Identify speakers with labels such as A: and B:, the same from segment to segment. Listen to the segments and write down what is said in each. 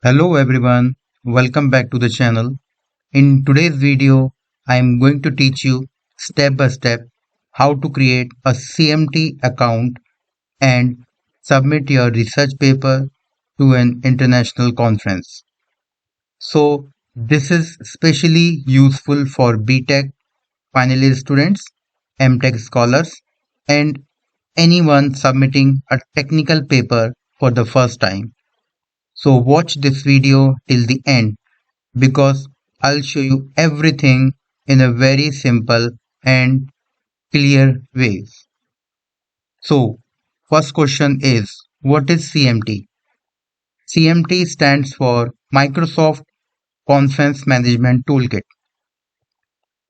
A: Hello everyone, welcome back to the channel. In today's video, I am going to teach you step by step how to create a CMT account and submit your research paper to an international conference. So this is especially useful for BTech final year students, MTech scholars and anyone submitting a technical paper for the first time. So watch this video till the end because I'll show you everything in a very simple and clear way. So, first question is what is CMT? CMT stands for Microsoft Conference Management Toolkit.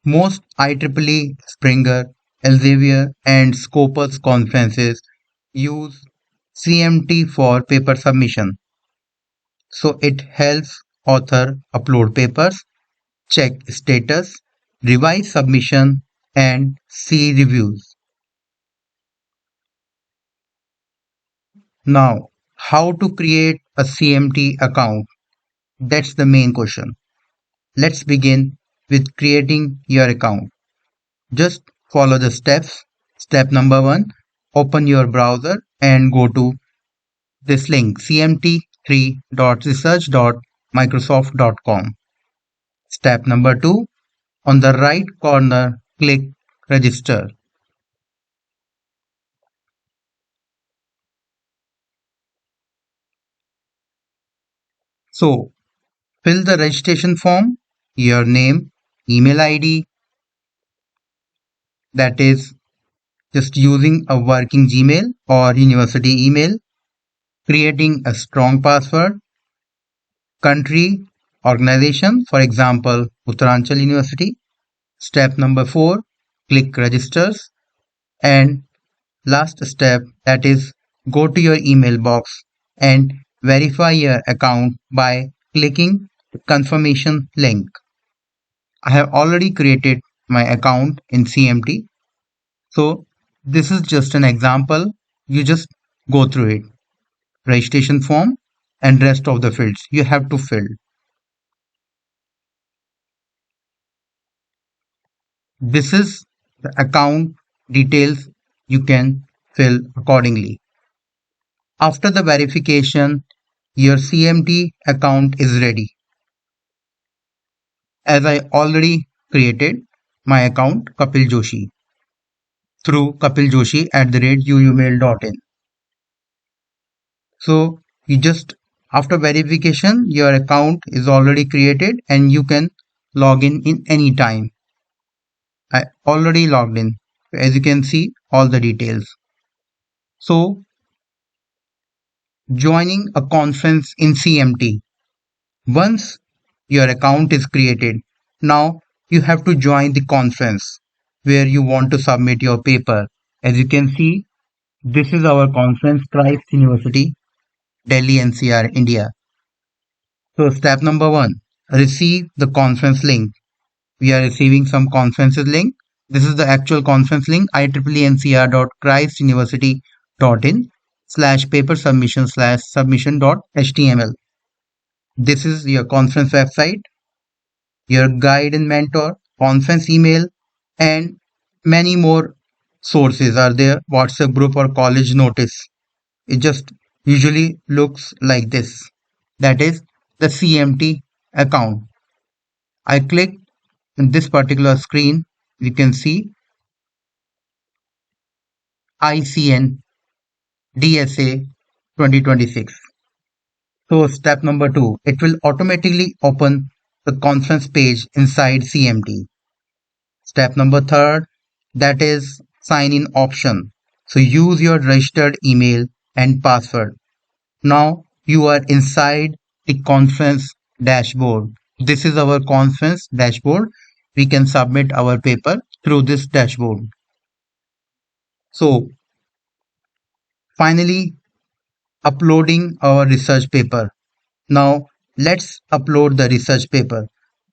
A: Most IEEE, Springer, Elsevier, and Scopus conferences use CMT for paper submission. So it helps author upload papers, check status, revise submission, and see reviews. Now, how to create a CMT account? That's the main question. Let's begin with creating your account. Just follow the steps. Step number 1, open your browser and go to this link cmt3.research.microsoft.com. Step number 2, on the right corner, click register. So fill the registration form, your name, email ID, that is just using a working Gmail or university email, creating a strong password, country, organization, for example, Uttaranchal University. Step number 4, click registers. And last step, that is go to your email box and verify your account by clicking the confirmation link. I have already created my account in CMT. So this is just an example. You just go through it. Registration form and rest of the fields you have to fill. This is the account details you can fill accordingly. After the verification, your CMT account is ready. As I already created my account Kapil Joshi through kapiljoshi@uumail.in. So you just after verification your account is already created and you can log in any time. I already logged in. As you can see all the details. So joining a conference in CMT. Once your account is created, now you have to join the conference where you want to submit your paper. As you can see, this is our conference, Christ University, Delhi NCR, India. So step number 1, receive the conference link. We are receiving some conferences link. This is the actual conference link, ieeencr.christuniversity.in/paper submission/submission.html. This is your conference website, your guide and mentor, conference email, and many more sources are there, WhatsApp group or college notice. It just usually looks like this. That is the CMT account. I click in this particular screen, you can see ICN DSA 2026. So step number 2, it will automatically open the conference page inside CMT. Step number 3, that is sign in option. So use your registered email and password. Now you are inside the conference dashboard. This is our conference dashboard. We can submit our paper through this dashboard. So finally uploading our research paper. Now let's upload the research paper.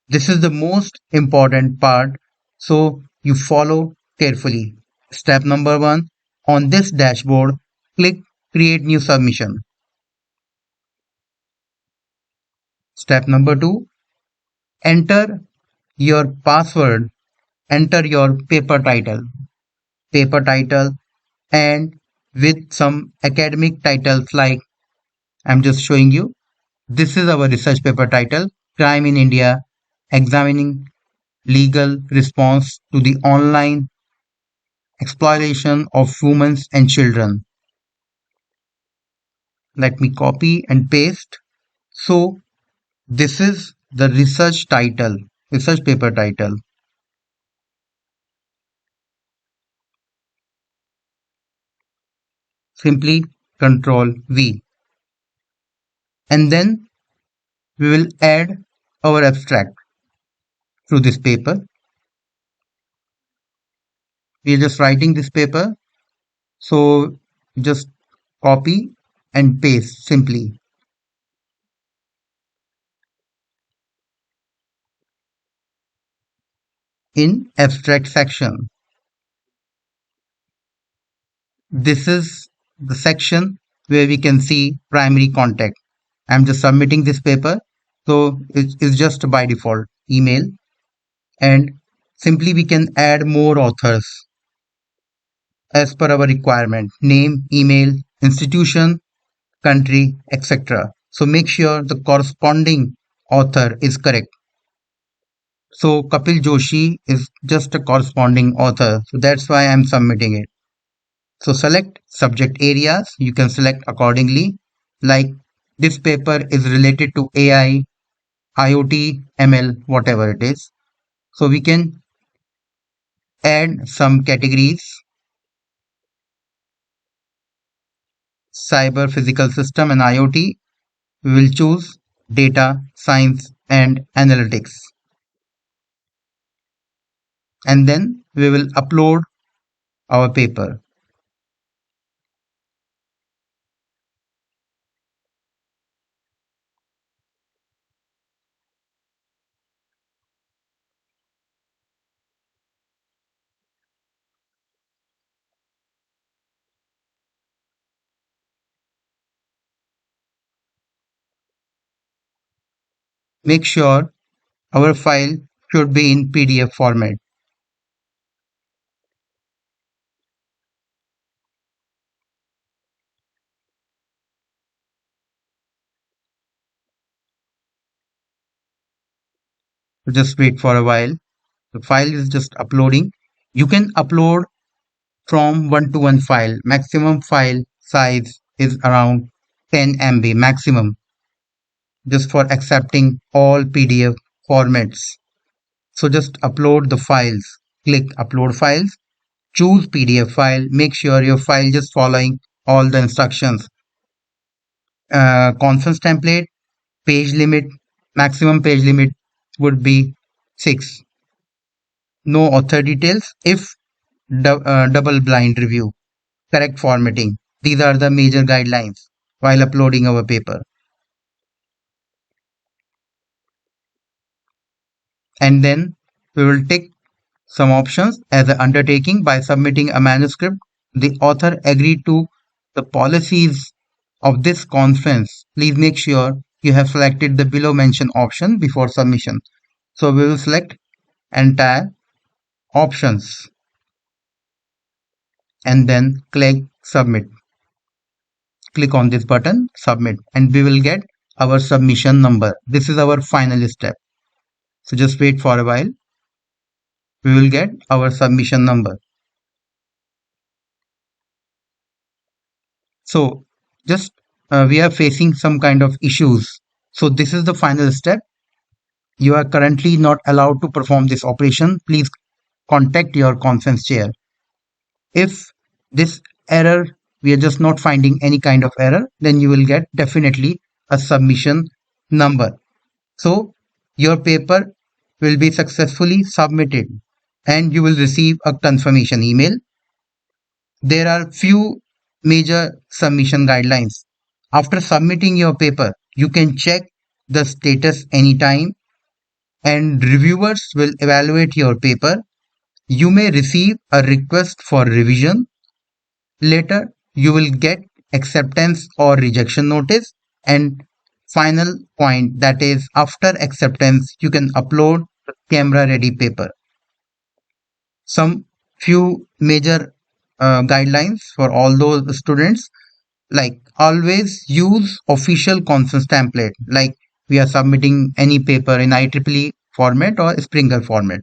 A: This is the most important part, so you follow carefully. Step number 1, on this dashboard, click create new submission. Step number 2, enter your password, enter your paper title, and with some academic titles like I'm just showing you. This is our research paper title, Crime in India, Examining Legal Response to the Online Exploitation of Women and Children. Let me copy and paste. So this is the research title, research paper title. Simply Control V. And then we will add our abstract to this paper. We are just writing this paper. So just copy and paste simply in abstract section. This is the section where we can see primary contact. I'm just submitting this paper. So it's just by default email, and simply we can add more authors as per our requirement, name, email, institution, country, etc. So make sure the corresponding author is correct. So Kapil Joshi is just a corresponding author. So that's why I'm submitting it. So select subject areas. You can select accordingly. Like this paper is related to AI, IoT, ML, whatever it is. So we can add some categories. Cyber, physical system, and IoT. We will choose data, science, and analytics. And then we will upload our paper. Make sure our file should be in PDF format. So just wait for a while. The file is just uploading. You can upload from 1 to 1 file. Maximum file size is around 10 MB maximum, just for accepting all PDF formats. So just upload the files. Click upload files. Choose PDF file. Make sure your file just following all the instructions. Conference template, page limit, maximum page limit would be 6. No author details if double blind review. Correct formatting. These are the major guidelines while uploading our paper. And then we will tick some options as an undertaking. By submitting a manuscript, the author agreed to the policies of this conference. Please make sure you have selected the below mentioned option before submission. So we will select entire options and then click submit. Click on this button, submit, and we will get our submission number. This is our final step. So just wait for a while. We will get our submission number. So just we are facing some kind of issues. So this is the final step. You are currently not allowed to perform this operation. Please contact your conference chair. If this error, we are just not finding any kind of error, then you will get definitely a submission number. So your paper will be successfully submitted and you will receive a confirmation email. There are few major submission guidelines. After submitting your paper, you can check the status anytime and reviewers will evaluate your paper. You may receive a request for revision. Later, you will get acceptance or rejection notice, and final point, that is after acceptance, you can upload camera ready paper. Some few major guidelines for all those students, like always use official consensus template, like we are submitting any paper in IEEE format or Springer format.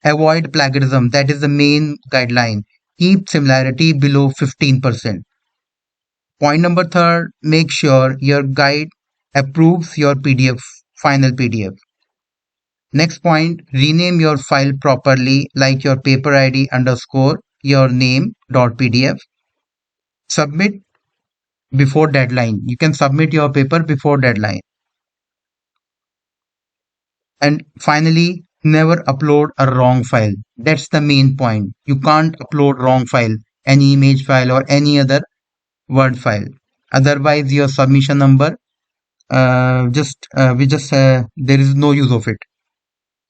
A: Avoid plagiarism, that is the main guideline. Keep similarity below 15%. Point number third, make sure your guide approves your PDF, final PDF. Next point, rename your file properly, like your paper ID underscore your name dot PDF. Submit before deadline. You can submit your paper before deadline. And finally, never upload a wrong file. That's the main point. You can't upload wrong file, any image file or any other Word file. Otherwise, your submission number there is no use of it,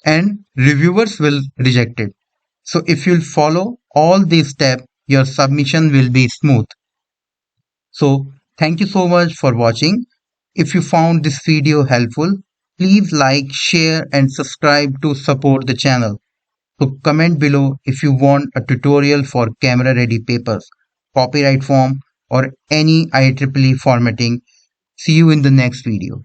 A: and reviewers will reject it. So if you'll follow all these steps, your submission will be smooth. So thank you so much for watching. If you found this video helpful, please like, share and subscribe to support the channel. So comment below if you want a tutorial for camera ready papers, copyright form or any IEEE formatting. See you in the next video.